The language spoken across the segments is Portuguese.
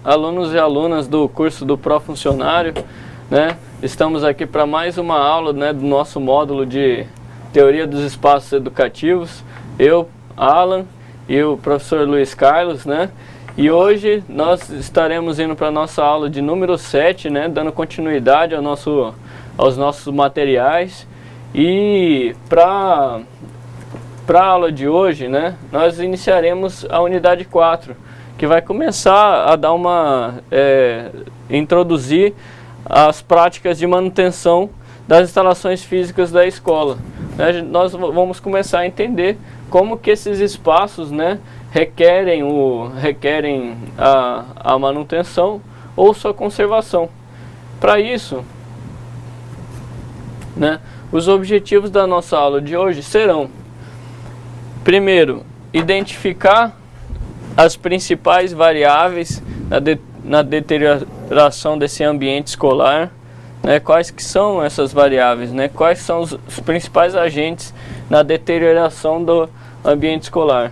alunos e alunas do curso do Pró-Funcionário, né? Estamos aqui para mais uma aula, né, do nosso módulo de Teoria dos Espaços Educativos. Eu, Alan, e o professor Luiz Carlos, né? E hoje nós estaremos indo para a nossa aula de número 7, né, dando continuidade aos nossos materiais. E para a aula de hoje, né, nós iniciaremos a unidade 4, que vai começar a dar introduzir as práticas de manutenção das instalações físicas da escola. Nós vamos começar a entender como que esses espaços, né, requerem a manutenção ou sua conservação. Para isso, né, os objetivos da nossa aula de hoje serão: primeiro, identificar as principais variáveis na deterioração desse ambiente escolar, né? Quais que são essas variáveis, né? Quais são os principais agentes na deterioração do ambiente escolar.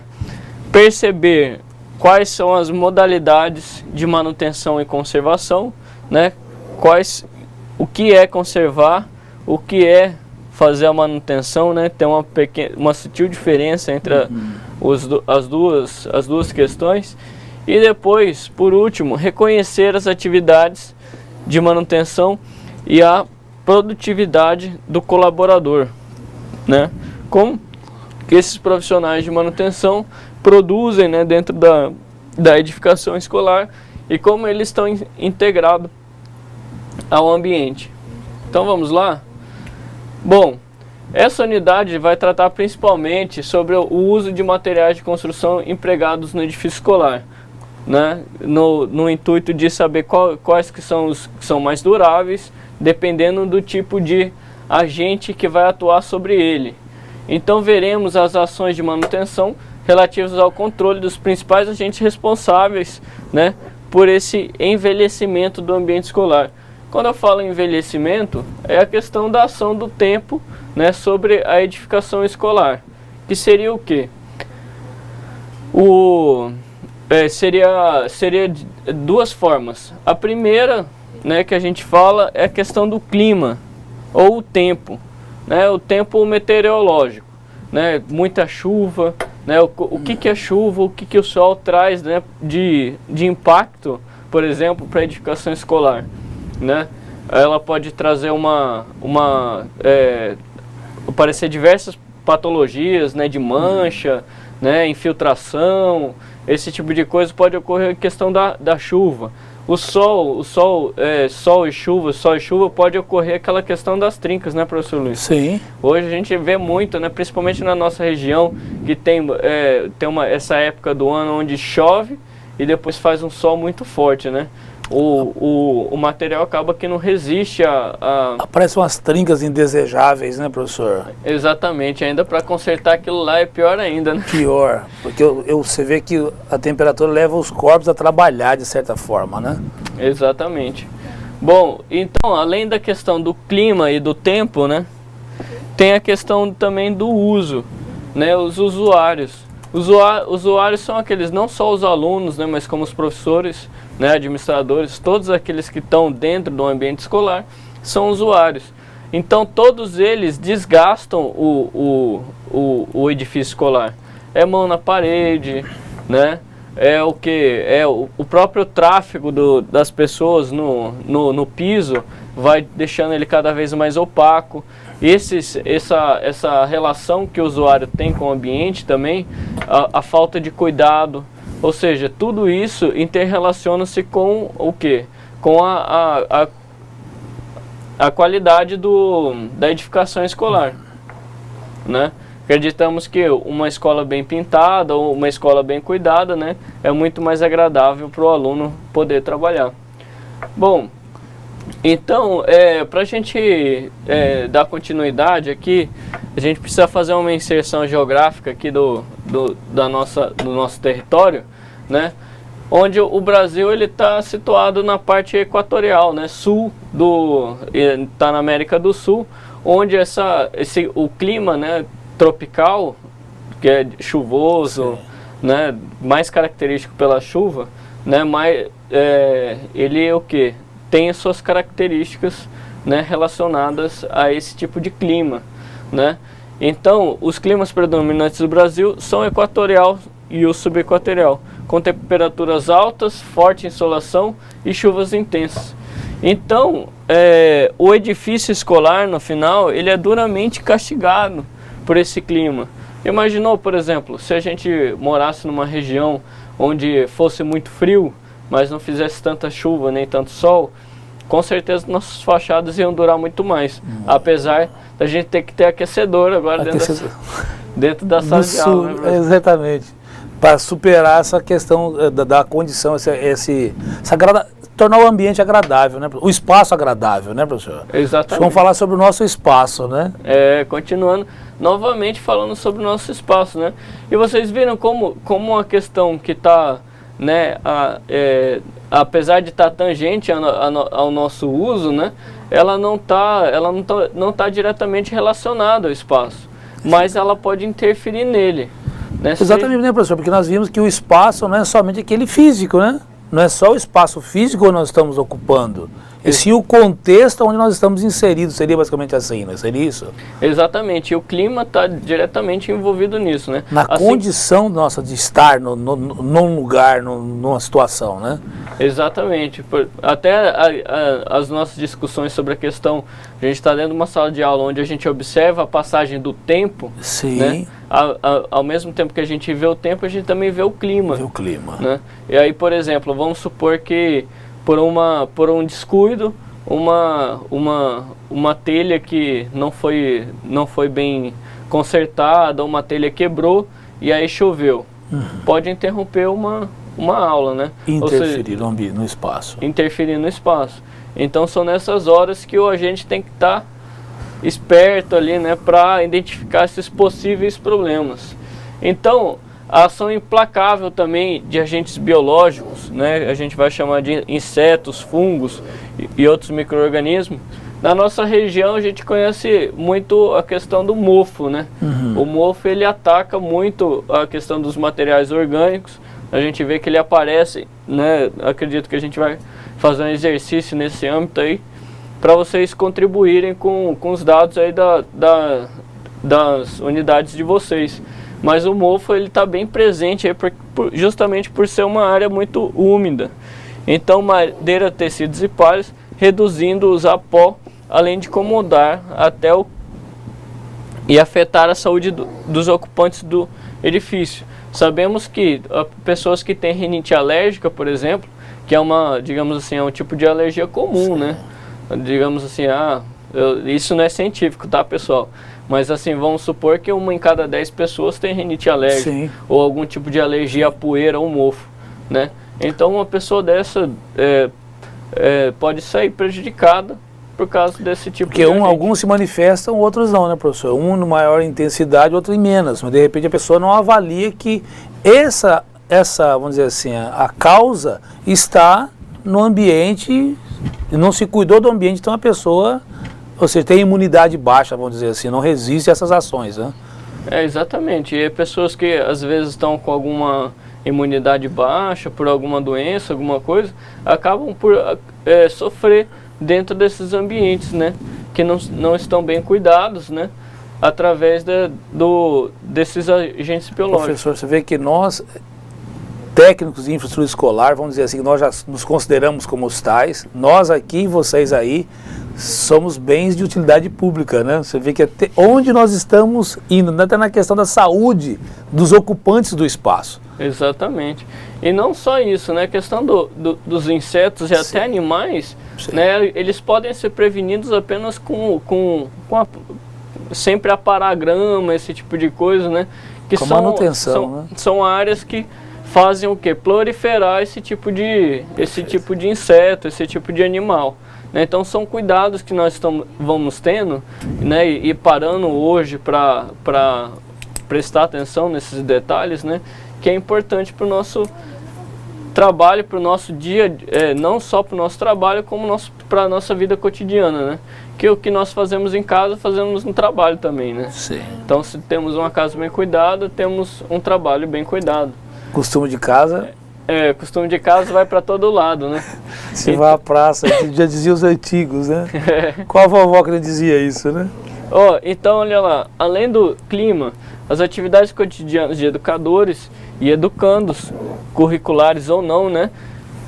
Perceber quais são as modalidades de manutenção e conservação, né? O que é conservar, o que é fazer a manutenção, né? Tem uma sutil diferença entre as duas questões. E depois, por último, reconhecer as atividades de manutenção e a produtividade do colaborador, né? Como que esses profissionais de manutenção produzem, né, dentro da edificação escolar e como eles estão integrados ao ambiente. Então vamos lá? Bom, essa unidade vai tratar principalmente sobre o uso de materiais de construção empregados no edifício escolar, né? No intuito de saber quais que são os que são mais duráveis, dependendo do tipo de agente que vai atuar sobre ele. Então veremos as ações de manutenção relativas ao controle dos principais agentes responsáveis, né, por esse envelhecimento do ambiente escolar. Quando eu falo em envelhecimento, é a questão da ação do tempo, né, sobre a edificação escolar, que seria o quê? Seria duas formas. A primeira, né, que a gente fala é a questão do clima ou o tempo, né, o tempo meteorológico, né, muita chuva, né, o que é chuva, o que o sol traz, né, de impacto, por exemplo, para a edificação escolar, né? Ela pode trazer aparecer diversas patologias, né, de mancha, né, infiltração, esse tipo de coisa pode ocorrer em questão da chuva. Sol e chuva pode ocorrer aquela questão das trincas, né, professor Luiz? Sim. Hoje a gente vê muito, né, principalmente na nossa região, que tem essa época do ano onde chove e depois faz um sol muito forte, né? O material acaba que não resiste Aparecem umas trincas indesejáveis, né, professor? Exatamente, ainda para consertar aquilo lá é pior ainda, né? Pior, porque você vê que a temperatura leva os corpos a trabalhar de certa forma, né? Exatamente. Bom, então, além da questão do clima e do tempo, né, tem a questão também do uso, né, os usuários. Usuários são aqueles, não só os alunos, né, mas como os professores, né, administradores, todos aqueles que estão dentro do ambiente escolar são usuários. Então todos eles desgastam o edifício escolar. É mão na parede, né? É o que? É o próprio tráfego das pessoas no piso vai deixando ele cada vez mais opaco. Essa relação que o usuário tem com o ambiente também, a falta de cuidado, ou seja, tudo isso interrelaciona-se com o quê? Com a qualidade da edificação escolar, né? Acreditamos que uma escola bem pintada ou uma escola bem cuidada, né, é muito mais agradável para o aluno poder trabalhar. Bom, então, para a gente dar continuidade aqui, a gente precisa fazer uma inserção geográfica aqui do nosso território, né? Onde o Brasil está situado na parte equatorial, né? Sul está na América do Sul, onde o clima, né, tropical, que é chuvoso, né, mais característico pela chuva, né? Mas ele é o que? Tem as suas características, né, relacionadas a esse tipo de clima, né? Então, os climas predominantes do Brasil são o equatorial e o subequatorial, com temperaturas altas, forte insolação e chuvas intensas. Então, o edifício escolar, no final, ele é duramente castigado por esse clima. Imaginou, por exemplo, se a gente morasse numa região onde fosse muito frio, mas não fizesse tanta chuva nem tanto sol, com certeza nossas fachadas iam durar muito mais. Apesar da gente ter que ter aquecedor agora dentro da sala de aula. Né, exatamente. Para superar essa questão da condição, tornar o ambiente agradável, né? O espaço agradável, né, professor? Exatamente. Vamos falar sobre o nosso espaço, né? Continuando, novamente falando sobre o nosso espaço, né? E vocês viram como a questão que está, né, apesar de estar tangente ao nosso uso, né, ela não tá diretamente relacionada ao espaço, mas ela pode interferir nele. Né? Exatamente, né, professor? Porque nós vimos que o espaço não é somente aquele físico, né? Não é só o espaço físico que nós estamos ocupando, e sim o contexto onde nós estamos inseridos. Seria basicamente assim, não seria isso? Exatamente, e o clima está diretamente envolvido nisso, né? Na condição nossa de estar num lugar, numa situação, né? Exatamente. Até as nossas discussões sobre a questão, a gente está dentro de uma sala de aula onde a gente observa a passagem do tempo. Sim. Né? Ao mesmo tempo que a gente vê o tempo, a gente também vê o clima. Vê o clima. Né? E aí, por exemplo, vamos supor que por um descuido, uma telha que não foi bem consertada, uma telha quebrou e aí choveu. Pode interromper uma aula, né? Interferir no espaço. Interferir no espaço. Então são nessas horas que o agente tem que estar esperto ali, né, para identificar esses possíveis problemas. Então, a ação implacável também de agentes biológicos, né, a gente vai chamar de insetos, fungos e outros micro-organismos. Na nossa região a gente conhece muito a questão do mofo, né? O mofo, ele ataca muito a questão dos materiais orgânicos. A gente vê que ele aparece, né? Acredito que a gente vai fazer um exercício nesse âmbito aí, para vocês contribuírem com os dados aí das unidades de vocês. Mas o mofo, ele está bem presente aí justamente por ser uma área muito úmida. Então, madeira, tecidos e palhas, reduzindo-os a pó, além de incomodar e afetar a saúde dos ocupantes do edifício. Sabemos que pessoas que têm rinite alérgica, por exemplo, que é digamos assim, é um tipo de alergia comum, né? Digamos assim, isso não é científico, tá, pessoal? Mas assim, vamos supor que 1 em cada 10 pessoas tem rinite alérgica. Sim. Ou algum tipo de alergia à poeira ou mofo, né? Então uma pessoa dessa pode sair prejudicada por causa desse tipo de agente. Alguns se manifestam, outros não, né, professor? Um em maior intensidade, outro em menos. Mas de repente a pessoa não avalia que essa vamos dizer assim, a causa está no ambiente, não se cuidou do ambiente, então a pessoa, ou seja, tem imunidade baixa, vamos dizer assim, não resiste a essas ações, né? Exatamente. E pessoas que às vezes estão com alguma imunidade baixa, por alguma doença, alguma coisa, acabam por sofrer dentro desses ambientes, né? Que não estão bem cuidados, né? Através desses agentes biológicos. Professor, você vê que nós, técnicos de infraestrutura escolar, vamos dizer assim, nós já nos consideramos como os tais, nós aqui, vocês aí, somos bens de utilidade pública, né? Você vê que até onde nós estamos indo, até na questão da saúde dos ocupantes do espaço. Exatamente. E não só isso, né? A questão dos insetos e até animais, né? Eles podem ser prevenidos apenas sempre aparar grama, esse tipo de coisa, né? Que com manutenção, né? São áreas que fazem o quê? Proliferar esse tipo de inseto, esse tipo de animal. Né? Então são cuidados que nós vamos tendo, né? E parando hoje para prestar atenção nesses detalhes, né? Que é importante para o nosso trabalho, para o nosso dia, não só para o nosso trabalho, como para a nossa vida cotidiana, né? Que o que nós fazemos em casa, fazemos no trabalho também, né? Sim. Então, se temos uma casa bem cuidada, temos um trabalho bem cuidado. Costume de casa costume de casa vai para todo lado, né? Se vai à praça, já dizia os antigos, né? Qual a vovó que não dizia isso, né? Então, olha lá, além do clima, as atividades cotidianas de educadores e educandos, curriculares ou não, né,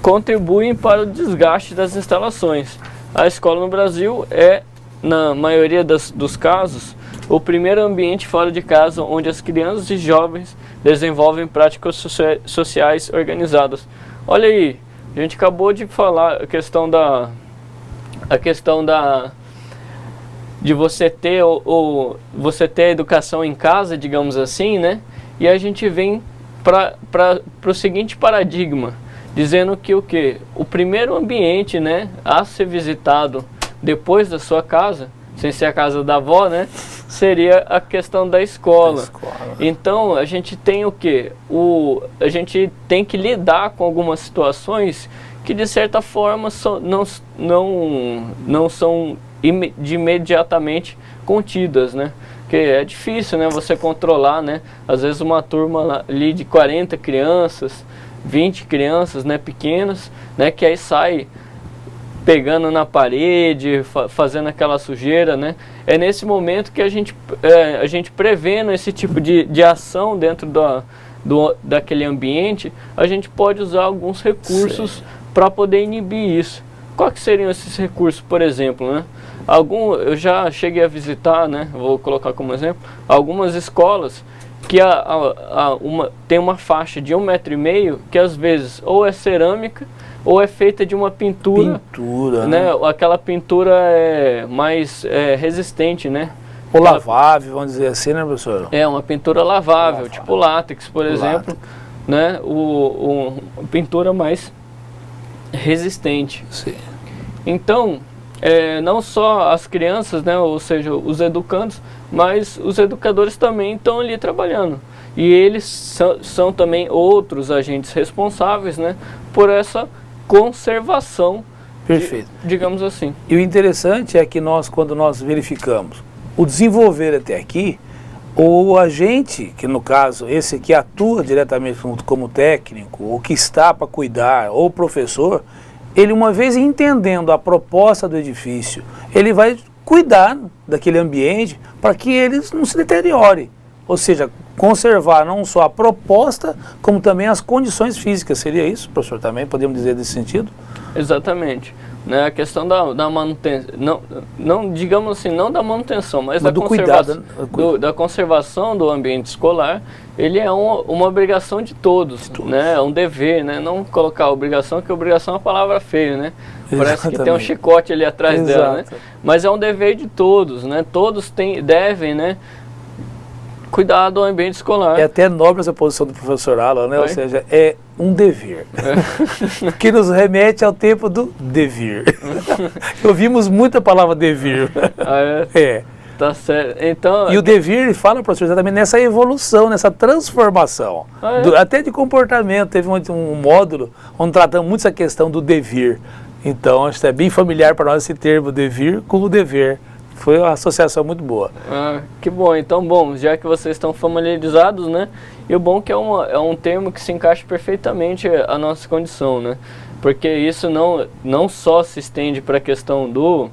contribuem para o desgaste das instalações. A escola no Brasil é, na maioria dos casos, o primeiro ambiente fora de casa onde as crianças e jovens desenvolvem práticas sociais organizadas. Olha aí, a gente acabou de falar a questão de você ter você ter a educação em casa, digamos assim, né? E a gente vem para o seguinte paradigma, dizendo que o quê? O primeiro ambiente, né, a ser visitado depois da sua casa, sem ser a casa da avó, né, seria a questão da escola. Então a gente tem o quê? A gente tem que lidar com algumas situações que de certa forma não são de imediatamente contidas, né? Porque é difícil, né, você controlar, né? Às vezes uma turma ali de 40 crianças, 20 crianças, né, pequenas, né, que aí sai pegando na parede, fazendo aquela sujeira, né? É nesse momento que a gente prevendo esse tipo de ação dentro daquele ambiente, a gente pode usar alguns recursos para poder inibir isso. Quais que seriam esses recursos, por exemplo, né? Eu já cheguei a visitar, né, vou colocar como exemplo, algumas escolas que tem uma faixa de 1,5 m que às vezes ou é cerâmica ou é feita de uma pintura, né? Aquela pintura mais resistente, né? Ou lavável, vamos dizer assim, né, professor? É, uma pintura lavável, tipo látex, por exemplo, né? Pintura mais resistente. Sim. Então, não só as crianças, né, ou seja, os educandos, mas os educadores também estão ali trabalhando. E eles são também outros agentes responsáveis, né, por essa conservação, digamos assim. E o interessante é que quando nós verificamos o desenvolver até aqui, o agente, que no caso esse que atua diretamente como técnico, ou que está para cuidar, ou professor, ele, uma vez entendendo a proposta do edifício, ele vai cuidar daquele ambiente para que ele não se deteriore. Ou seja, conservar não só a proposta, como também as condições físicas. Seria isso, professor, também? Podemos dizer nesse sentido? Exatamente. Né, a questão da manutenção, não, digamos assim, não da manutenção, mas da conservação do ambiente escolar, ele é uma obrigação de todos, né, é um dever, né, não colocar obrigação, porque obrigação é uma palavra feia, né, parece que tem um chicote ali atrás dela, né, mas é um dever de todos, né, todos devem, né, cuidar do ambiente escolar. É até nobre essa posição do professor Alan, né? Ou seja, é um dever. Que nos remete ao tempo do devir. Ouvimos muita palavra devir. Tá certo. Então, e o devir, ele fala, professor, exatamente nessa evolução, nessa transformação. Até de comportamento. Teve um módulo onde tratamos muito essa questão do devir. Então, acho que é bem familiar para nós esse termo devir com o dever. Foi uma associação muito boa. Que bom. Então, já que vocês estão familiarizados, né? E o bom que é um termo que se encaixa perfeitamente à nossa condição, né? Porque isso não só se estende para a questão do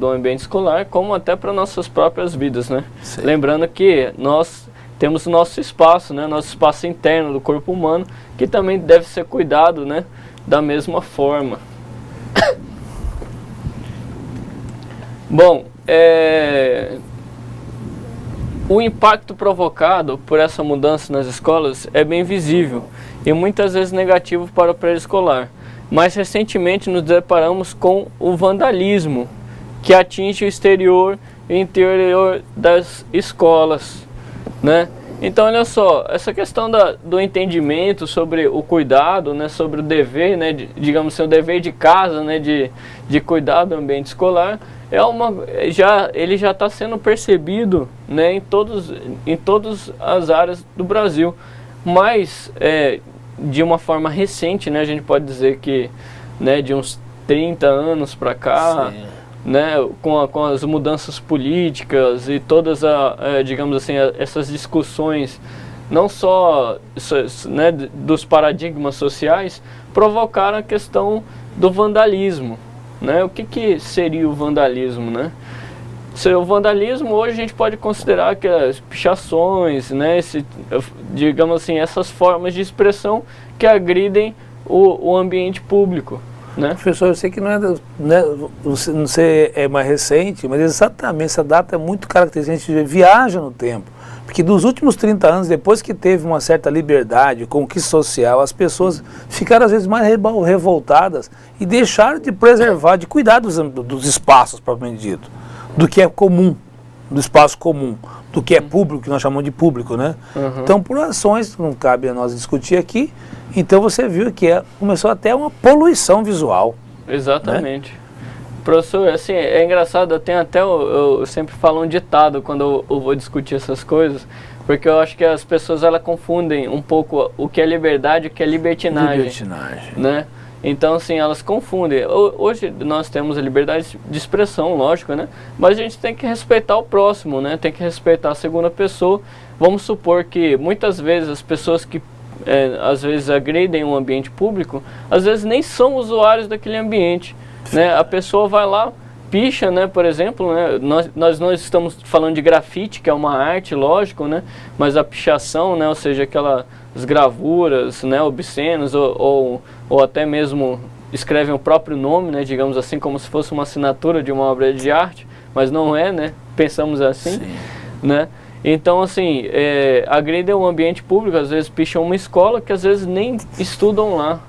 ambiente escolar, como até para nossas próprias vidas, né? Sim. Lembrando que nós temos o nosso espaço, né? Nosso espaço interno do corpo humano, que também deve ser cuidado, né? Da mesma forma. Bom, o impacto provocado por essa mudança nas escolas é bem visível e muitas vezes negativo para o pré-escolar. Mas recentemente nos deparamos com o vandalismo que atinge o exterior e interior das escolas, né? Então, olha só, essa questão do entendimento sobre o cuidado, né, sobre o dever, né, digamos assim, o dever de casa, né, de cuidar do ambiente escolar, ele já está sendo percebido, né, em todas as áreas do Brasil, mas de uma forma recente, né, a gente pode dizer que, né, de uns 30 anos para cá, né, com as mudanças políticas e todas digamos assim, essas discussões não só né, dos paradigmas sociais, provocaram a questão do vandalismo. Né? O que seria o vandalismo? Né? O vandalismo hoje a gente pode considerar que as pichações, né, digamos assim, essas formas de expressão que agridem o ambiente público. Né? Professor, eu sei que você é mais recente, mas exatamente essa data é muito característica, a gente viaja no tempo. Porque dos últimos 30 anos, depois que teve uma certa liberdade, conquista social, as pessoas ficaram às vezes mais revoltadas e deixaram de preservar, de cuidar dos espaços, propriamente dito, do que é comum, do espaço comum, do que é público, que nós chamamos de público, né? Uhum. Então, por ações, não cabe a nós discutir aqui, então você viu que começou até uma poluição visual. Exatamente. Né? Professor, assim, é engraçado, eu sempre falo um ditado quando eu vou discutir essas coisas, porque eu acho que as pessoas elas confundem um pouco o que é liberdade e o que é libertinagem. Libertinagem. Né? Então, assim, elas confundem. Hoje nós temos a liberdade de expressão, lógico, né? Mas a gente tem que respeitar o próximo, né? Tem que respeitar a segunda pessoa. Vamos supor que muitas vezes as pessoas que às vezes agridem um ambiente público, às vezes nem são usuários daquele ambiente. Né? A pessoa vai lá, picha, né, por exemplo, né? Nós não estamos falando de grafite, que é uma arte, lógico, né? Mas a pichação, né, ou seja, aquelas gravuras, né, obscenas, ou até mesmo escrevem o próprio nome, né, digamos assim, como se fosse uma assinatura de uma obra de arte, mas não é, né? Pensamos assim. Sim. Né? Então, assim, agridem o ambiente público, às vezes picham uma escola que às vezes nem estudam lá.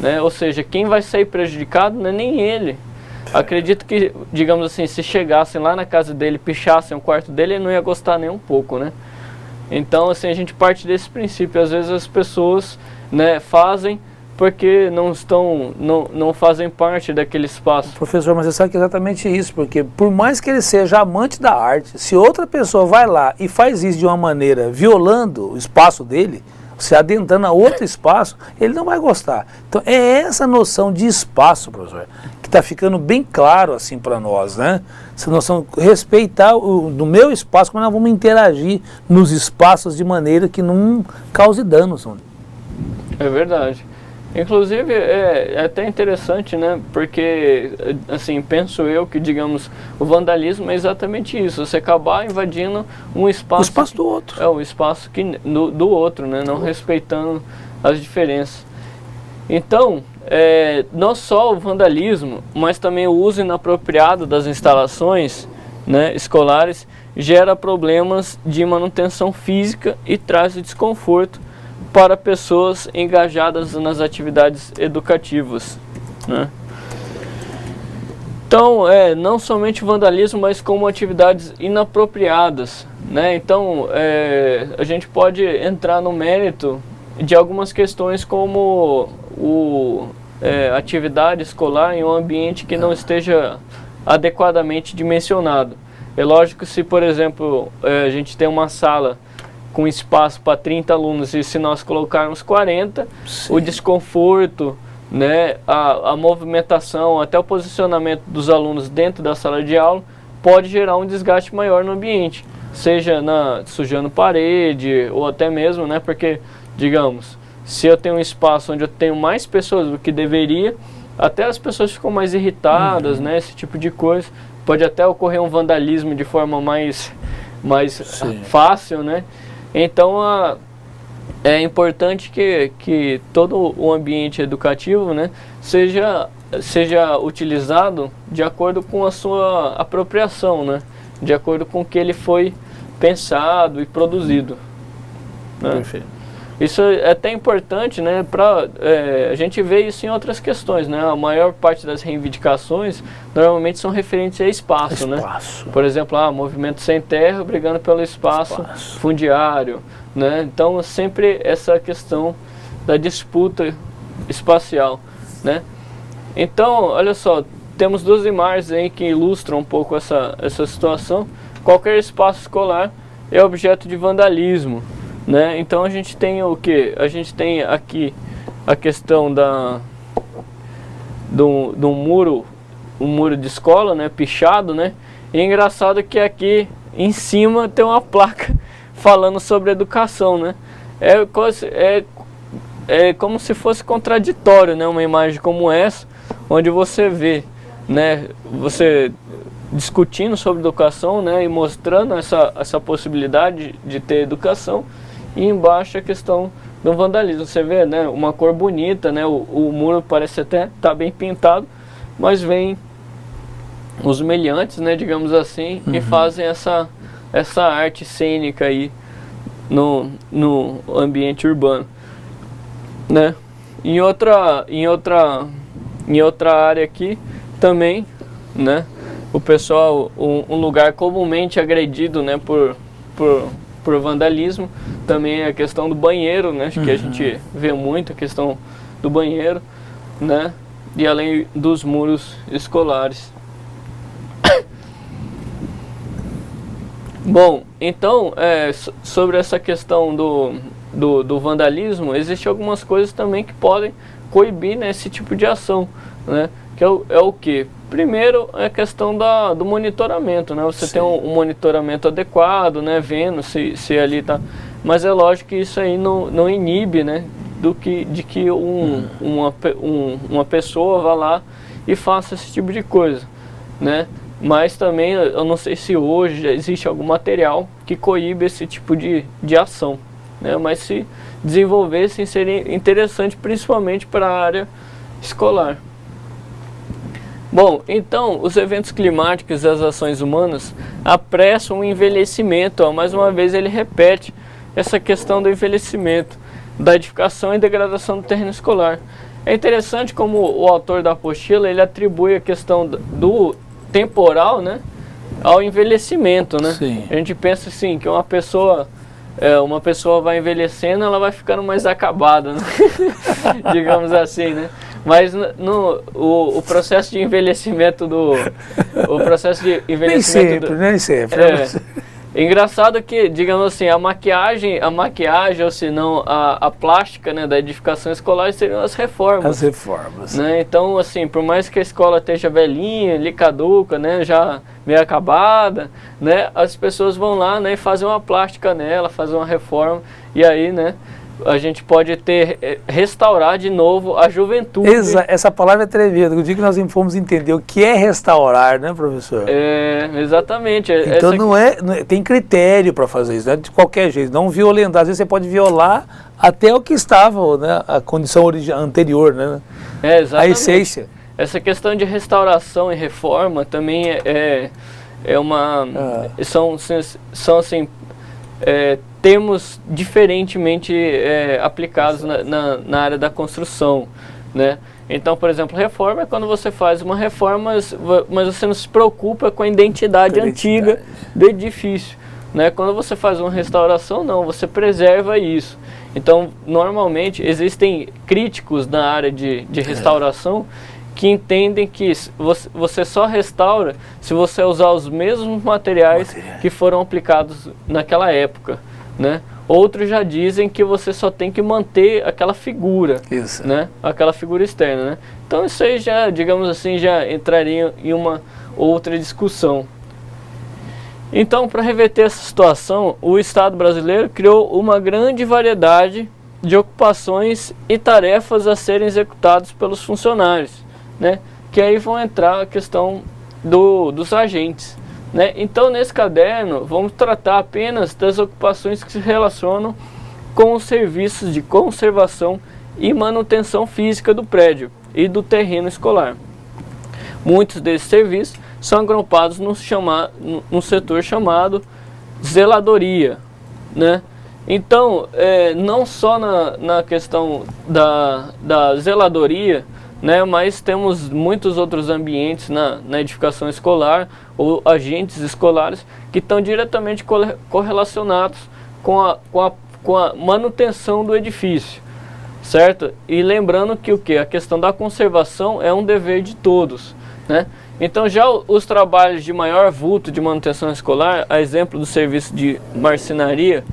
Né? Ou seja, quem vai sair prejudicado não é nem ele. Acredito que, digamos assim, se chegassem lá na casa dele, pichassem o quarto dele, ele não ia gostar nem um pouco, né? Então, assim, a gente parte desse princípio. Às vezes as pessoas, né, fazem porque não fazem parte daquele espaço. Professor, mas você sabe que é exatamente isso, porque por mais que ele seja amante da arte, se outra pessoa vai lá e faz isso de uma maneira violando o espaço dele, se adentrando a outro espaço, ele não vai gostar. Então é essa noção de espaço, professor, que está ficando bem claro assim para nós, né? Essa noção de respeitar do meu espaço, como nós vamos interagir nos espaços de maneira que não cause danos. É verdade. Inclusive, é até interessante, né? Porque, assim, penso eu que, digamos, o vandalismo é exatamente isso. Você acabar invadindo um espaço... O espaço do outro. É, o espaço do outro, né? Não respeitando as diferenças. Então, não só o vandalismo, mas também o uso inapropriado das instalações, né, escolares gera problemas de manutenção física e traz desconforto para pessoas engajadas nas atividades educativas, né? Então, não somente vandalismo, mas como atividades inapropriadas, né? Então, a gente pode entrar no mérito de algumas questões como atividade escolar em um ambiente que não esteja adequadamente dimensionado. É lógico que se, por exemplo, a gente tem uma sala com espaço para 30 alunos e se nós colocarmos 40, sim, o desconforto, né, a movimentação, até o posicionamento dos alunos dentro da sala de aula pode gerar um desgaste maior no ambiente, seja sujando parede ou até mesmo, né, porque, digamos, se eu tenho um espaço onde eu tenho mais pessoas do que deveria, até as pessoas ficam mais irritadas, né, esse tipo de coisa. Pode até ocorrer um vandalismo de forma mais fácil, né? Então, é importante que todo o ambiente educativo, né, seja utilizado de acordo com a sua apropriação, né, de acordo com o que ele foi pensado e produzido. Né? Perfeito. Isso é até importante, né, a gente vê isso em outras questões, né? A maior parte das reivindicações normalmente são referentes a espaço, né? Por exemplo, movimento sem terra brigando pelo espaço fundiário, né? Então, sempre essa questão da disputa espacial, né? Então, olha só, temos duas imagens aí que ilustram um pouco essa situação. Qualquer espaço escolar é objeto de vandalismo, né? Então a gente tem o que? A gente tem aqui a questão do muro, um muro de escola, né, pichado, né? E é engraçado que aqui em cima tem uma placa falando sobre educação, né? é como se fosse contraditório, né? Uma imagem como essa, onde você vê, né, você discutindo sobre educação, né, e mostrando essa possibilidade de ter educação, e embaixo a questão do vandalismo. Você vê, né, uma cor bonita, né, o muro parece até estar bem pintado, mas vem os meliantes, né, digamos assim, e fazem essa arte cênica aí no ambiente urbano, né? Em outra área aqui também, né, o pessoal, um lugar comumente agredido, né, por vandalismo, também é a questão do banheiro, né, que a gente vê muito a questão do banheiro, né, e além dos muros escolares. Bom, então, sobre essa questão do vandalismo, existem algumas coisas também que podem coibir, né, esse tipo de ação, né, que é o que? Primeiro, é a questão do monitoramento, né, você tem um monitoramento adequado, né, vendo se ali está, mas é lógico que isso aí não inibe, né, de que uma pessoa vá lá e faça esse tipo de coisa, né. Mas também, eu não sei se hoje já existe algum material que coíbe esse tipo de ação, né? Mas se desenvolvessem, seria interessante, principalmente para a área escolar. Bom, então, os eventos climáticos e as ações humanas apressam o envelhecimento. Ó, mais uma vez ele repete essa questão do envelhecimento, da edificação e degradação do terreno escolar. É interessante como o autor da apostila, ele atribui a questão do temporal, né, ao envelhecimento, né? Sim. A gente pensa assim, que uma pessoa vai envelhecendo, ela vai ficando mais acabada, né? Digamos assim, né? Mas o processo de envelhecimento nem sempre. Engraçado que, digamos assim, a maquiagem, ou se não a plástica, né, da edificação escolar seriam as reformas. As reformas. Né? Então, assim, por mais que a escola esteja velhinha, ali caduca, né, já meio acabada, né, as pessoas vão lá, né, e fazem uma plástica nela, fazem uma reforma, e aí, né, a gente pode restaurar de novo a juventude. Essa palavra é tremenda. O dia que nós fomos entender o que é restaurar, né, professor? Exatamente. Então tem critério para fazer isso, não é de qualquer jeito, não violentar. Às vezes você pode violar até o que estava, né, a condição anterior, né? Exatamente. A essência. Essa questão de restauração e reforma também são assim, termos diferentemente aplicados na área da construção, né? Então, por exemplo, reforma é quando você faz uma reforma, mas você não se preocupa com a identidade antiga do edifício, né? Quando você faz uma restauração, não, você preserva isso. Então, normalmente, existem críticos na área de restauração que entendem que você só restaura se você usar os mesmos materiais que foram aplicados naquela época, né? Outros já dizem que você só tem que manter aquela figura, né? Aquela figura externa, né? Então isso aí já, digamos assim, já entraria em uma outra discussão. Então, para reverter essa situação, o Estado brasileiro criou uma grande variedade de ocupações e tarefas a serem executadas pelos funcionários, né? Que aí vão entrar a questão dos agentes, né? Então, nesse caderno, vamos tratar apenas das ocupações que se relacionam com os serviços de conservação e manutenção física do prédio e do terreno escolar. Muitos desses serviços são agrupados num setor chamado zeladoria, né? Então, não só na questão da zeladoria, né, mas temos muitos outros ambientes na edificação escolar ou agentes escolares que estão diretamente correlacionados com a manutenção do edifício, certo? E lembrando que a questão da conservação é um dever de todos, né? Então já os trabalhos de maior vulto de manutenção escolar, a exemplo do serviço de marcenaria,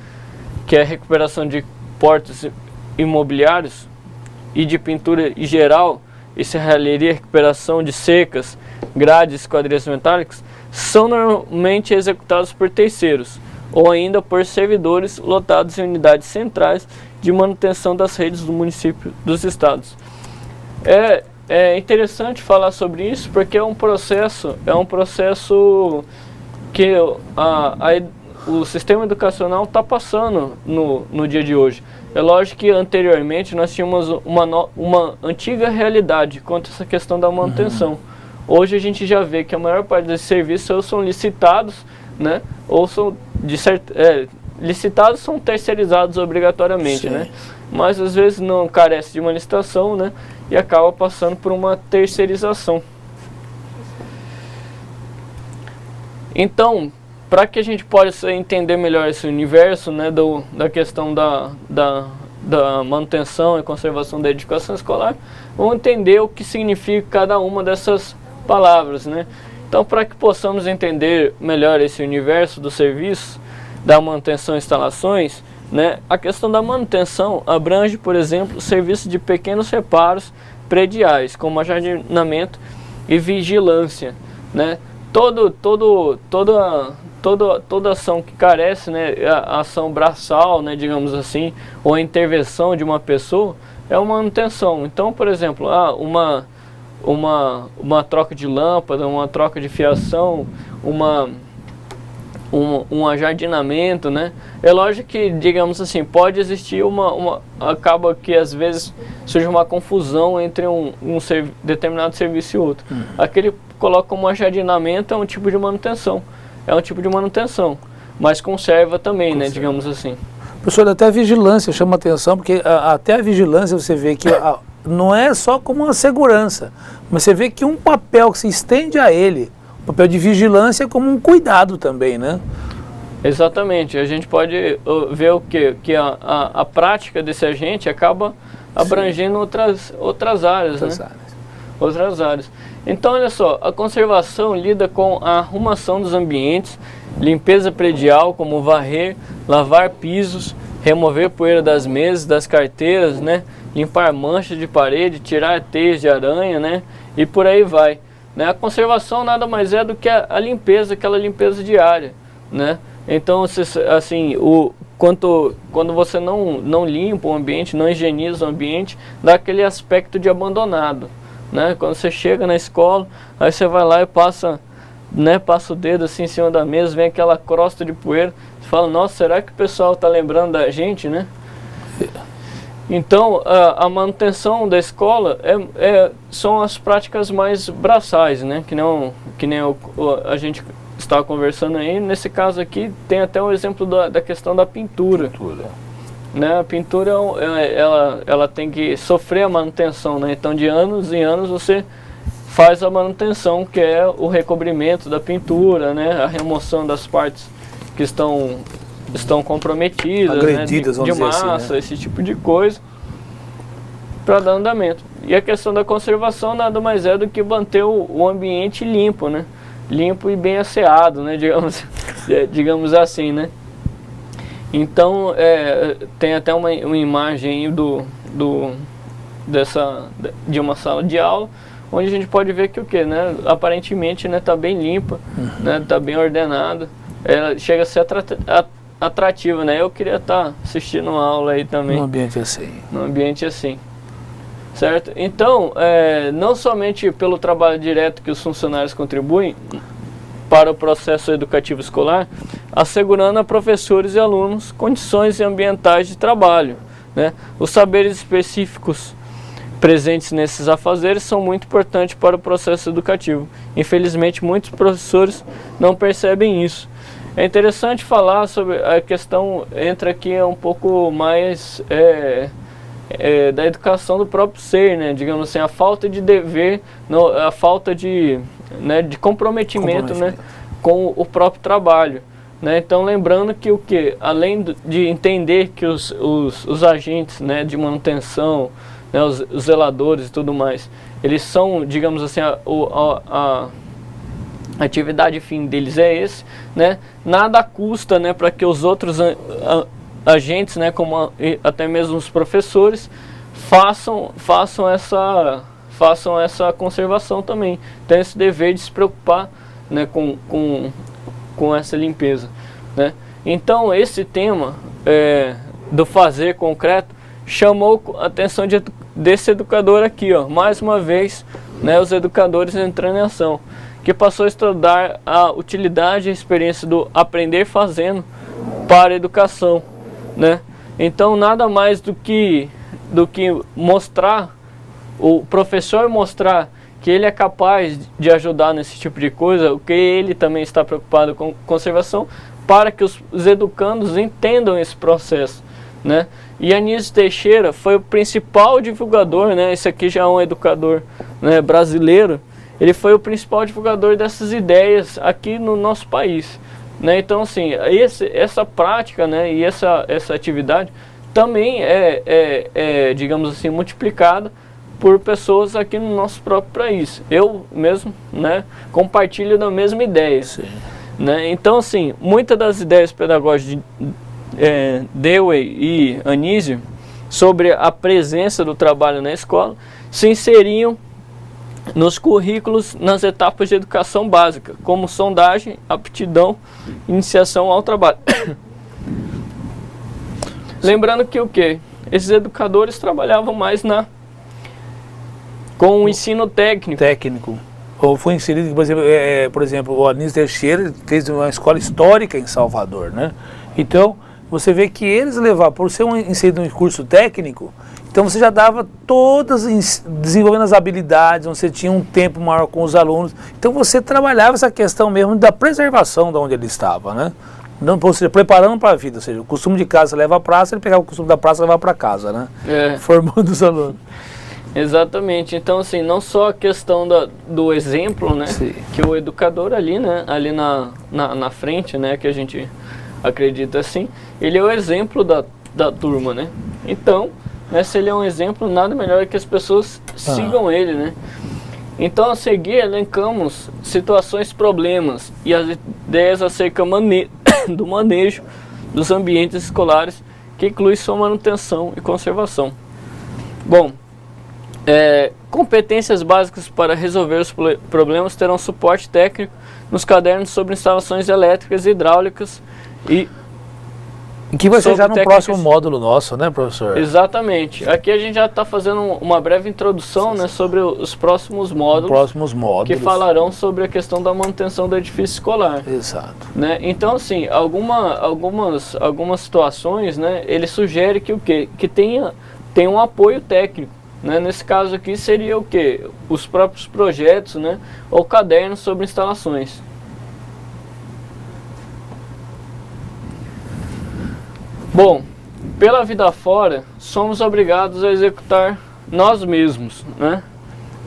que é a recuperação de portas imobiliários e de pintura em geral, e serralheria, recuperação de cercas, grades e esquadrias metálicas, são normalmente executados por terceiros, ou ainda por servidores lotados em unidades centrais de manutenção das redes do município dos estados. É interessante falar sobre isso porque é um processo que o sistema educacional está passando no dia de hoje. É lógico que anteriormente nós tínhamos uma antiga realidade quanto a essa questão da manutenção. Hoje a gente já vê que a maior parte desses serviços ou são licitados, né, ou são licitados, são terceirizados obrigatoriamente, né? Mas às vezes não carece de uma licitação, né, e acaba passando por uma terceirização. Então, para que a gente possa entender melhor esse universo, né, da questão da manutenção e conservação da educação escolar, vamos entender o que significa cada uma dessas palavras, né? Então, para que possamos entender melhor esse universo do serviço, da manutenção e instalações, né, a questão da manutenção abrange, por exemplo, o serviço de pequenos reparos prediais, como ajardinamento e vigilância, né? Toda ação que carece, né, a ação braçal, né, digamos assim, ou a intervenção de uma pessoa, é uma manutenção. Então, por exemplo, uma troca de lâmpada, uma troca de fiação, um ajardinamento, né? É lógico que, digamos assim, pode existir acaba que às vezes surge uma confusão entre determinado serviço e outro. Aquele coloca como ajardinamento é um tipo de manutenção. Mas conserva também, né, digamos assim. Professor, até a vigilância chama atenção, porque até a vigilância você vê que não é só como uma segurança, mas você vê que um papel que se estende a ele, o papel de vigilância, é como um cuidado também, né? Exatamente. A gente pode ver o quê? Que a prática desse agente acaba abrangendo outras áreas, né? Outras áreas. Então, olha só, a conservação lida com a arrumação dos ambientes, limpeza predial, como varrer, lavar pisos, remover poeira das mesas, das carteiras, né? Limpar manchas de parede, tirar teias de aranha, né? E por aí vai. Né? A conservação nada mais é do que a limpeza, aquela limpeza diária, né? Então, assim, quando você não limpa o ambiente, não higieniza o ambiente, dá aquele aspecto de abandonado, né? Quando você chega na escola, aí você vai lá e passa o dedo assim em cima da mesa, vem aquela crosta de poeira, você fala, nossa, será que o pessoal está lembrando da gente, né? Então, a manutenção da escola são as práticas mais braçais, né? Que nem a gente estava conversando aí. Nesse caso aqui, tem até um exemplo da questão da pintura. Né? A pintura, ela tem que sofrer a manutenção, né? Então, de anos em anos, você faz a manutenção, que é o recobrimento da pintura, né? A remoção das partes que estão comprometidas, agredidas, né? de massa, assim, né? Esse tipo de coisa, para dar andamento. E a questão da conservação nada mais é do que manter o ambiente limpo, né? Limpo e bem asseado, né? Digamos assim, né? Então, tem até uma imagem aí de uma sala de aula, onde a gente pode ver que o que, né? Aparentemente, né, tá bem limpa, né? Tá bem ordenada. Ela chega a ser atrativa, né? Eu queria estar assistindo uma aula aí também. Num ambiente assim. Num ambiente assim. Certo? Então, não somente pelo trabalho direto que os funcionários contribuem para o processo educativo escolar, assegurando a professores e alunos condições ambientais de trabalho, né? Os saberes específicos presentes nesses afazeres são muito importantes para o processo educativo. Infelizmente, muitos professores não percebem isso. É interessante falar sobre a questão, entra aqui um pouco mais da educação do próprio ser, né? Digamos assim, a falta de dever, a falta de comprometimento, né, com o próprio trabalho. Né? Então, lembrando que além de entender que os agentes, né, de manutenção, né, os zeladores e tudo mais, eles são, digamos assim, a atividade fim deles é esse, né? Nada custa, né, para que os outros agentes, né, como até mesmo os professores, façam essa conservação também. Tem esse dever de se preocupar, né, com essa limpeza, né? Então esse tema do fazer concreto chamou a atenção desse educador aqui, ó, mais uma vez, né, os educadores entrando em ação, que passou a estudar a utilidade e a experiência do aprender fazendo para a educação, né? Então nada mais do que mostrar, o professor mostrar que ele é capaz de ajudar nesse tipo de coisa, o que ele também está preocupado com conservação, para que os educandos entendam esse processo, né? E Anísio Teixeira foi o principal divulgador, né? Esse aqui já é um educador, né, brasileiro. Ele foi o principal divulgador dessas ideias aqui no nosso país, né? Então, assim, essa prática, né, e essa atividade também digamos assim, multiplicada por pessoas aqui no nosso próprio país. Eu mesmo, né, compartilho da mesma ideia. Sim. Né? Então, assim, muitas das ideias pedagógicas de Dewey e Anísio sobre a presença do trabalho na escola se inseriam nos currículos nas etapas de educação básica, como sondagem, aptidão, iniciação ao trabalho. Lembrando que o quê? Esses educadores trabalhavam mais com o ensino técnico. Ou foi inserido, por exemplo, o Anísio Teixeira fez uma escola histórica em Salvador, né? Então, você vê que eles levavam, por ser inserido em curso técnico, então você já dava desenvolvendo as habilidades, você tinha um tempo maior com os alunos. Então você trabalhava essa questão mesmo da preservação de onde ele estava, né? Não, ou seja, preparando para a vida, ou seja, o costume de casa leva à praça, ele pegava o costume da praça e levava para casa, né? Formando os alunos. Exatamente. Então, assim, não só a questão do exemplo, né? Sim. Que o educador ali, né? Ali na frente, né? Que a gente acredita assim, ele é o exemplo da turma, né? Então, né, se ele é um exemplo, nada melhor que as pessoas sigam ele, né? Então, a seguir, elencamos situações, problemas e as ideias acerca do manejo dos ambientes escolares, que inclui sua manutenção e conservação. Bom, competências básicas para resolver os problemas terão suporte técnico nos cadernos sobre instalações elétricas e hidráulicas e que vai ser já no próximo módulo nosso, né, professor? Exatamente. Aqui a gente já está fazendo uma breve introdução, né, sobre os próximos módulos. Que falarão sobre a questão da manutenção do edifício escolar. Exato. Né? Então, assim, algumas situações, né, ele sugere que o quê? Que tenha um apoio técnico. Né? Nesse caso aqui seria o quê? Os próprios projetos, né, ou cadernos sobre instalações. Bom, pela vida fora, somos obrigados a executar nós mesmos, né?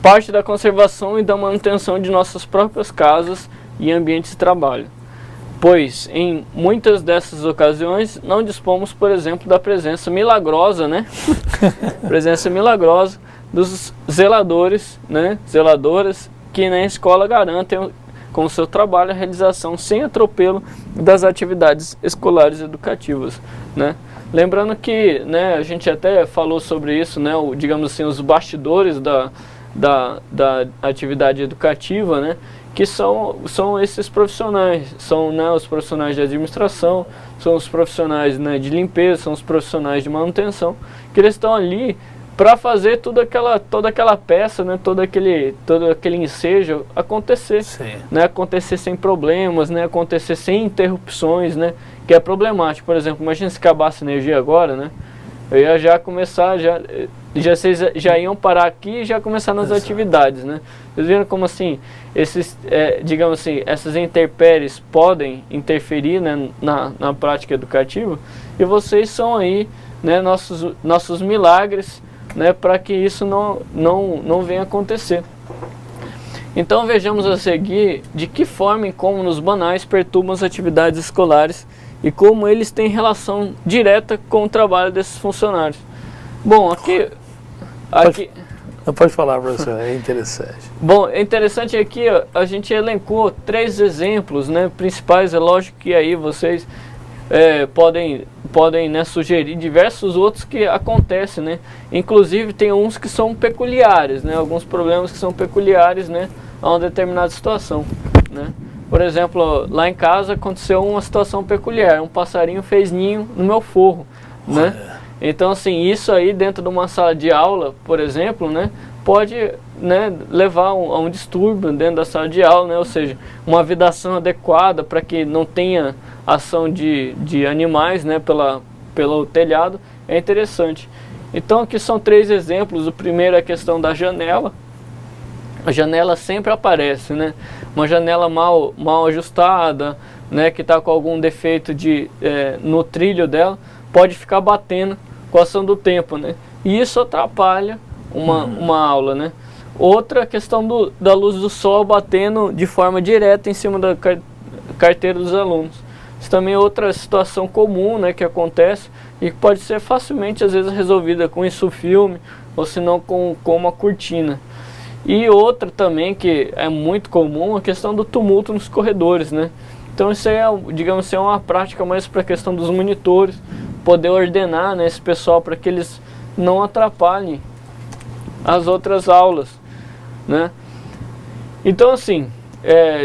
Parte da conservação e da manutenção de nossas próprias casas e ambientes de trabalho. Pois, em muitas dessas ocasiões, não dispomos, por exemplo, da presença milagrosa, né? Presença milagrosa dos zeladores, né? Zeladoras, que na escola garantem com o seu trabalho a realização sem atropelo das atividades escolares e educativas, né? Lembrando que, né, a gente até falou sobre isso, né, digamos assim, os bastidores da atividade educativa, né, que são esses profissionais, são, né, os profissionais de administração, são os profissionais, né, de limpeza, são os profissionais de manutenção, que eles estão ali para fazer toda aquela peça, né, todo aquele ensejo acontecer, né, acontecer sem problemas, né, acontecer sem interrupções, né, que é problemático. Por exemplo, imagina se acabasse a energia agora, né, eu ia já começar, vocês já iam parar aqui e já começar nas atividades, né. Vocês viram como assim, digamos assim, essas intempéries podem interferir, né, na prática educativa, e vocês são aí, né, nossos milagres, né, para que isso não venha acontecer. Então vejamos a seguir de que forma e como nos banais perturbam as atividades escolares e como eles têm relação direta com o trabalho desses funcionários. Bom, aqui não pode falar, professor, é interessante. Bom, é interessante aqui, a gente elencou 3 exemplos, né, principais. É lógico que aí vocês podem, né, sugerir diversos outros que acontecem, né? Inclusive tem uns que são peculiares, né? Alguns problemas que são peculiares, né, a uma determinada situação, né? Por exemplo, lá em casa aconteceu uma situação peculiar, um passarinho fez ninho no meu forro, né? Então, assim, isso aí dentro de uma sala de aula, por exemplo, né, pode, né, levar a um distúrbio dentro da sala de aula, né? Ou seja, uma vedação adequada para que não tenha ação de animais, né, pelo telhado, é interessante. Então aqui são 3 exemplos. O primeiro é a questão da janela. A janela sempre aparece, né? Uma janela mal ajustada, né, que está com algum defeito no trilho dela, pode ficar batendo com a ação do tempo, né? E isso atrapalha uma aula, né? Outra questão da luz do sol batendo de forma direta em cima da carteira dos alunos. Isso também é outra situação comum, né, que acontece e que pode ser facilmente, às vezes, resolvida com insufilme ou se não com uma cortina. E outra também que é muito comum, a questão do tumulto nos corredores, né? Então isso aí é, digamos assim, é uma prática mais para a questão dos monitores, poder ordenar, né, esse pessoal para que eles não atrapalhem as outras aulas, né? Então, assim,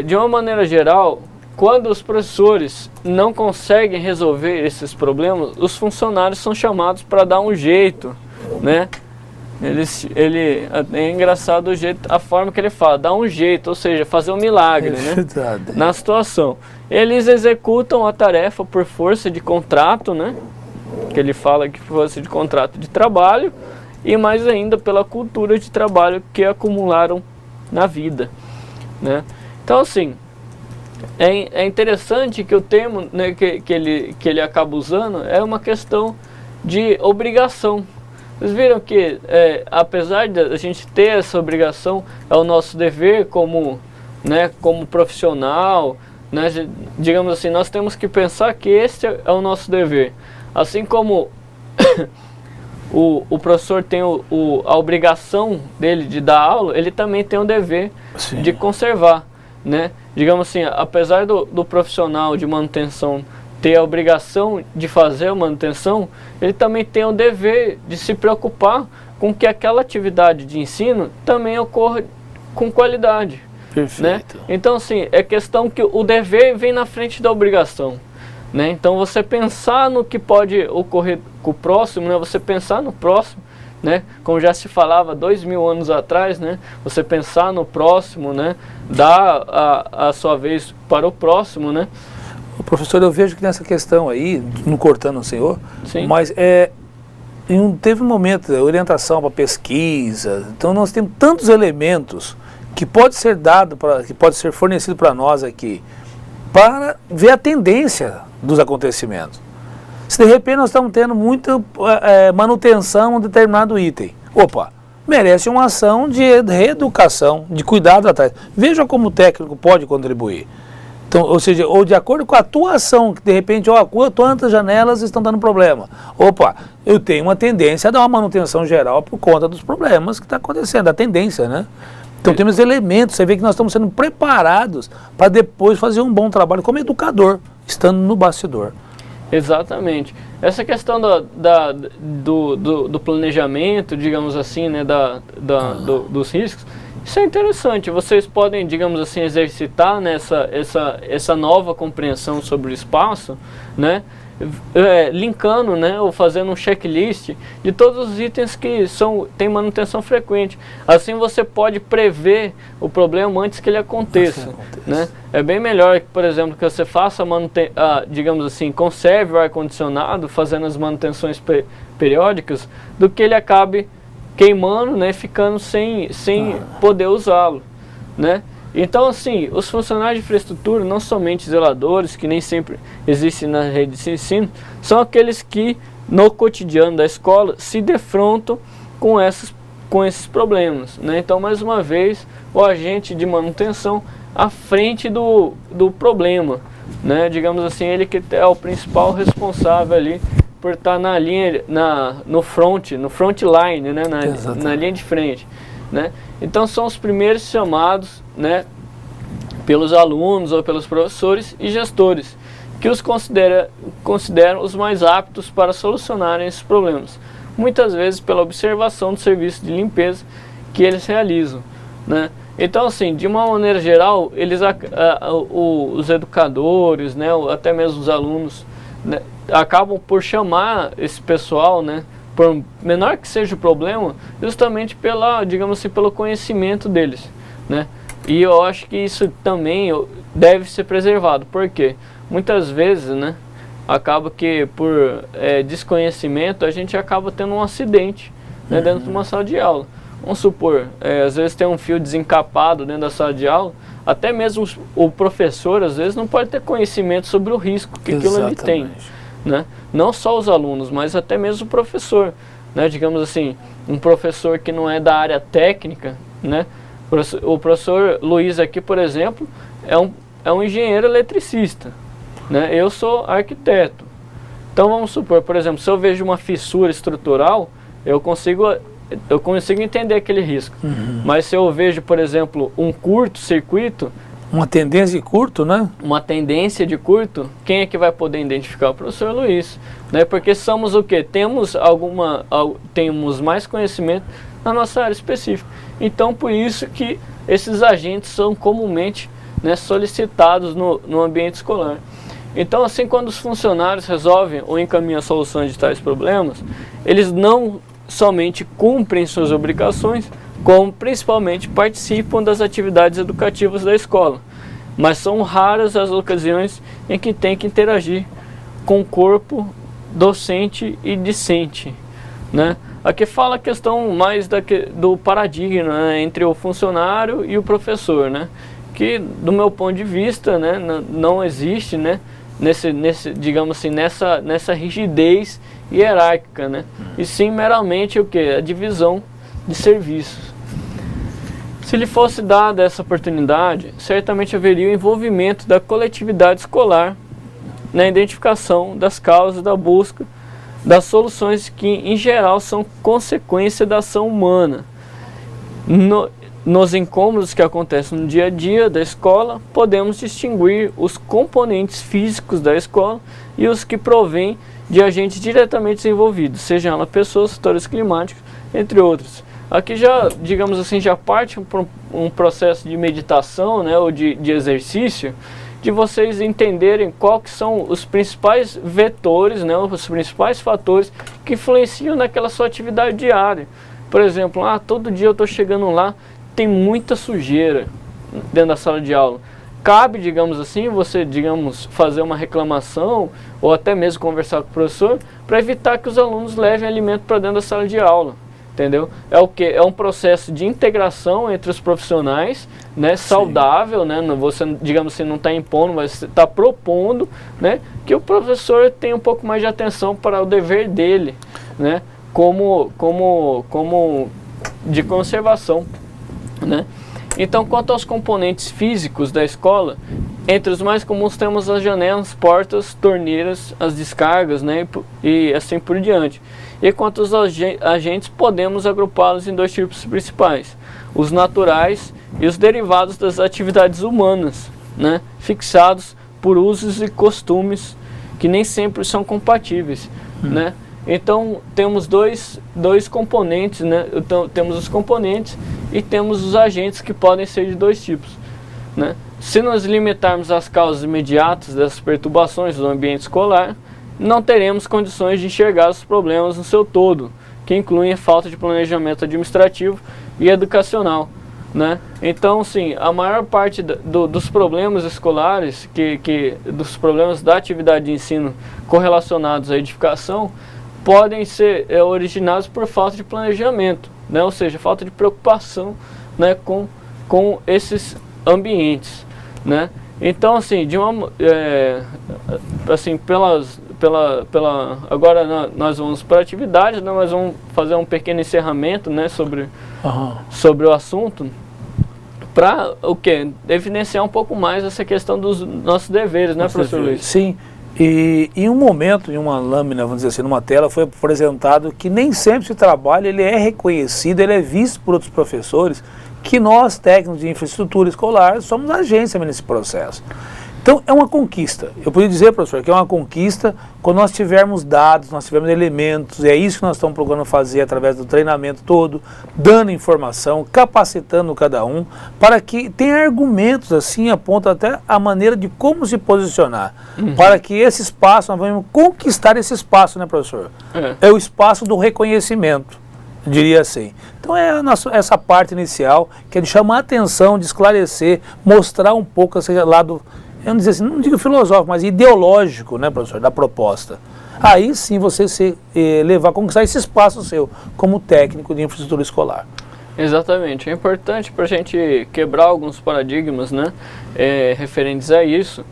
de uma maneira geral, quando os professores não conseguem resolver esses problemas, os funcionários são chamados para dar um jeito, né? É engraçado o jeito, a forma que ele fala, dar um jeito, ou seja, fazer um milagre, né? Na situação. Eles executam a tarefa por força de contrato, né? Que ele fala que força de contrato de trabalho, e mais ainda pela cultura de trabalho que acumularam na vida, né? Então, assim, é interessante que o termo, né, que ele acaba usando é uma questão de obrigação. Vocês viram que, apesar de a gente ter essa obrigação, é o nosso dever como, né, como profissional, né, digamos assim, nós temos que pensar que esse é o nosso dever. Assim como o professor tem a obrigação dele de dar aula, ele também tem o dever Sim. de conservar, né? Digamos assim, apesar do profissional de manutenção ter a obrigação de fazer a manutenção, ele também tem o dever de se preocupar com que aquela atividade de ensino também ocorra com qualidade. Perfeito. Né? Então, assim, é questão que o dever vem na frente da obrigação. Né? Então, você pensar no que pode ocorrer com o próximo, né? Você pensar no próximo, né? Como já se falava 2000 anos atrás, né? Você pensar no próximo, né? Dar a sua vez para o próximo, né? Professor, eu vejo que nessa questão aí, não cortando o senhor, Sim. mas teve um momento de orientação para pesquisa, então nós temos tantos elementos que pode ser dado, que pode ser fornecido para nós aqui, para ver a tendência dos acontecimentos. Se de repente nós estamos tendo muita manutenção de um determinado item, opa, merece uma ação de reeducação, de cuidado atrás. Veja como o técnico pode contribuir. Então, ou seja, ou de acordo com a atuação, que de repente, quantas janelas estão dando problema? Opa, eu tenho uma tendência a dar uma manutenção geral por conta dos problemas que está acontecendo, a tendência, né? Então temos elementos, você vê que nós estamos sendo preparados para depois fazer um bom trabalho como educador, estando no bastidor. Exatamente. Essa questão do planejamento, digamos assim, né, dos riscos, isso é interessante. Vocês podem, digamos assim, exercitar, né, essa nova compreensão sobre o espaço, né, linkando, né, ou fazendo um checklist de todos os itens que têm manutenção frequente. Assim você pode prever o problema antes que ele aconteça. Né? É bem melhor, por exemplo, que você faça, digamos assim, conserve o ar-condicionado fazendo as manutenções periódicas, do que ele acabe queimando, né, ficando sem poder usá-lo, né? Então, assim, os funcionários de infraestrutura, não somente zeladores, que nem sempre existem na rede de ensino, são aqueles que, no cotidiano da escola, se defrontam com esses problemas, né? Então, mais uma vez, o agente de manutenção à frente do problema, né? Digamos assim, ele que é o principal responsável ali por estar na linha, no front line, né? na linha de frente, né? Então são os primeiros chamados, né, pelos alunos ou pelos professores e gestores, que os consideram os mais aptos para solucionarem esses problemas, muitas vezes pela observação do serviço de limpeza que eles realizam, né? Então, assim, de uma maneira geral, os educadores, né, até mesmo os alunos, né, acabam por chamar esse pessoal, né, por menor que seja o problema, justamente digamos assim, pelo conhecimento deles, né? E eu acho que isso também deve ser preservado, porque muitas vezes, né, acaba que por desconhecimento a gente acaba tendo um acidente, né, dentro de uma sala de aula. Vamos supor, às vezes tem um fio desencapado dentro da sala de aula, até mesmo o professor às vezes não pode ter conhecimento sobre o risco que aquilo ali tem, né? Não só os alunos, mas até mesmo o professor, né? Digamos assim, um professor que não é da área técnica, né? O professor Luiz aqui, por exemplo, é um engenheiro eletricista, né? Eu sou arquiteto. Então vamos supor, por exemplo, se eu vejo uma fissura estrutural, eu consigo entender aquele risco. Mas se eu vejo, por exemplo, um curto-circuito... Uma tendência de curto, né? Uma tendência de curto, quem é que vai poder identificar? O professor Luiz, né? Porque somos o quê? Temos mais conhecimento na nossa área específica. Então, por isso que esses agentes são comumente, né, solicitados no ambiente escolar. Então, assim, quando os funcionários resolvem ou encaminham soluções de tais problemas, eles não somente cumprem suas obrigações, como principalmente participam das atividades educativas da escola. Mas são raras as ocasiões em que tem que interagir com o corpo docente e discente, né? Aqui fala a questão mais do paradigma, né, entre o funcionário e o professor, né? Que, do meu ponto de vista, né, não existe, né, digamos assim, nessa rigidez hierárquica, né? E sim meramente o que? A divisão de serviços. Se lhe fosse dada essa oportunidade, certamente haveria o envolvimento da coletividade escolar na identificação das causas da busca das soluções que, em geral, são consequência da ação humana. Nos incômodos que acontecem no dia a dia da escola, podemos distinguir os componentes físicos da escola e os que provêm de agentes diretamente envolvidos, sejam elas pessoas, fatores climáticos, entre outros. Aqui já, digamos assim, já parte um processo de meditação, né, ou de exercício, de vocês entenderem qual que são os principais vetores, né, os principais fatores que influenciam naquela sua atividade diária. Por exemplo, todo dia eu estou chegando lá, tem muita sujeira dentro da sala de aula. Cabe, digamos assim, você, fazer uma reclamação ou até mesmo conversar com o professor para evitar que os alunos levem alimento para dentro da sala de aula. Entendeu? É o que? É um processo de integração entre os profissionais, né, saudável, né? Você, digamos assim, não está impondo, mas está propondo, né, que o professor tenha um pouco mais de atenção para o dever dele, né, como de conservação, né? Então, quanto aos componentes físicos da escola, entre os mais comuns temos as janelas, portas, torneiras, as descargas, né, e assim por diante. E quanto aos agentes, podemos agrupá-los em dois tipos principais: os naturais e os derivados das atividades humanas, né, fixados por usos e costumes que nem sempre são compatíveis, né? Então temos dois componentes, né? Então, temos os componentes e temos os agentes, que podem ser de dois tipos, né? Se nos limitarmos às causas imediatas dessas perturbações do ambiente escolar, não teremos condições de enxergar os problemas no seu todo, que incluem a falta de planejamento administrativo e educacional, né? Então, sim, a maior parte dos problemas escolares, dos problemas da atividade de ensino correlacionados à edificação, podem ser originados por falta de planejamento, né? Ou seja, falta de preocupação, né, com esses ambientes, né? Então, assim, agora nós vamos para a atividade, né? Nós vamos fazer um pequeno encerramento, né, sobre o assunto, para o quê? Evidenciar um pouco mais essa questão dos nossos deveres, né, professor Luiz? Sim. E em um momento, em uma lâmina, vamos dizer assim, numa tela, foi apresentado que nem sempre esse trabalho ele é reconhecido, ele é visto por outros professores, que nós, técnicos de infraestrutura escolar, somos agência nesse processo. Então, é uma conquista. Eu poderia dizer, professor, que é uma conquista quando nós tivermos dados, nós tivermos elementos, e é isso que nós estamos procurando fazer através do treinamento todo, dando informação, capacitando cada um, para que tenha argumentos, assim, aponta até a maneira de como se posicionar, para que esse espaço, nós vamos conquistar esse espaço, né, professor? É o espaço do reconhecimento, eu diria assim. Então é essa parte inicial, que é de chamar a atenção, de esclarecer, mostrar um pouco esse lado, eu não dizer assim, não digo filosófico, mas ideológico, né, professor, da proposta. Aí sim você levar a conquistar esse espaço seu, como técnico de infraestrutura escolar. Exatamente, é importante para a gente quebrar alguns paradigmas, né, referentes a isso.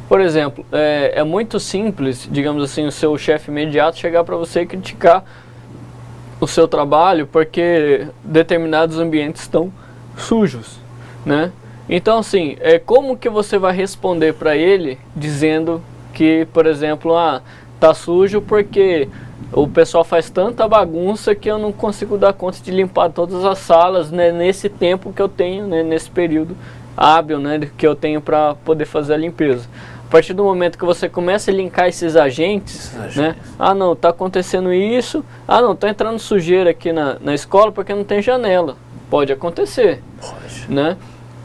Por exemplo, é muito simples, digamos assim, o seu chefe imediato chegar para você e criticar o seu trabalho porque determinados ambientes estão sujos, né? Então, assim, como que você vai responder para ele dizendo que, por exemplo, tá sujo porque o pessoal faz tanta bagunça que eu não consigo dar conta de limpar todas as salas, né, nesse tempo que eu tenho, né, nesse período hábil, né, que eu tenho para poder fazer a limpeza. A partir do momento que você começa a linkar esses agentes, né? Ah, não, tá acontecendo isso. Ah, não, tá entrando sujeira aqui na escola porque não tem janela. Pode acontecer, né?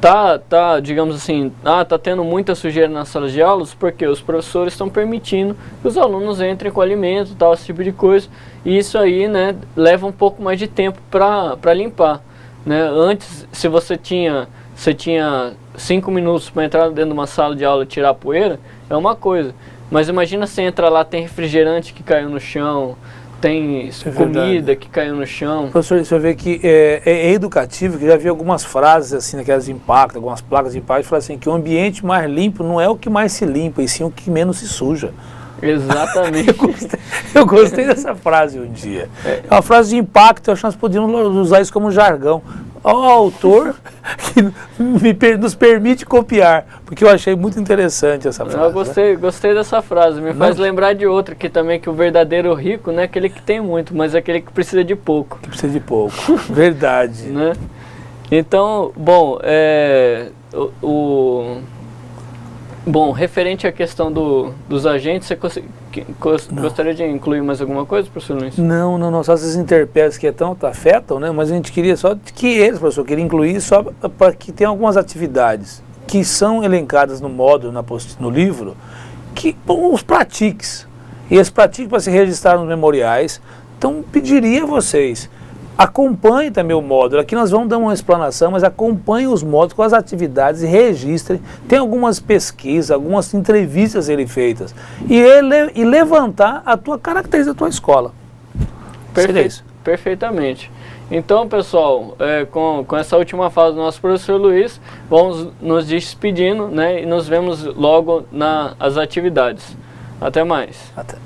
Tá, digamos assim, tá tendo muita sujeira nas salas de aulas porque os professores estão permitindo que os alunos entrem com alimento, tal, esse tipo de coisa. E isso aí, né, leva um pouco mais de tempo para limpar, né? Antes, se você tinha 5 minutos para entrar dentro de uma sala de aula e tirar a poeira, é uma coisa. Mas imagina você entra lá, tem refrigerante que caiu no chão, tem comida que caiu no chão. Professor, você vê que é educativo, que já vi algumas frases assim, naquelas de impacto, algumas placas de impacto, que falam assim, que o ambiente mais limpo não é o que mais se limpa, e sim o que menos se suja. Exatamente. Eu gostei dessa frase um dia. É uma frase de impacto, eu acho que nós podíamos usar isso como jargão. Ao autor que nos permite copiar, porque eu achei muito interessante essa frase. Eu gostei dessa frase, me faz lembrar de outra que também, que o verdadeiro rico não é aquele que tem muito, mas é aquele que precisa de pouco. Que precisa de pouco, verdade. Né? Então, bom, Bom, referente à questão dos agentes, você gostaria de incluir mais alguma coisa, professor Luiz? Não, só essas intempéries que afetam, né? Mas a gente queria só que eles, professor, queria incluir só para que tem algumas atividades que são elencadas no módulo, no livro, que os pratiques. E esses pratiques para se registrar nos memoriais. Então, pediria a vocês, acompanhe também o módulo. Aqui nós vamos dar uma explanação, mas acompanhe os módulos com as atividades e registrem. Tem algumas pesquisas, algumas entrevistas ele feitas. E levantar a tua característica da tua escola. Perfeitamente. Então, pessoal, com essa última fala do nosso professor Luiz, vamos nos despedindo, né? E nos vemos logo nas atividades. Até mais. Até.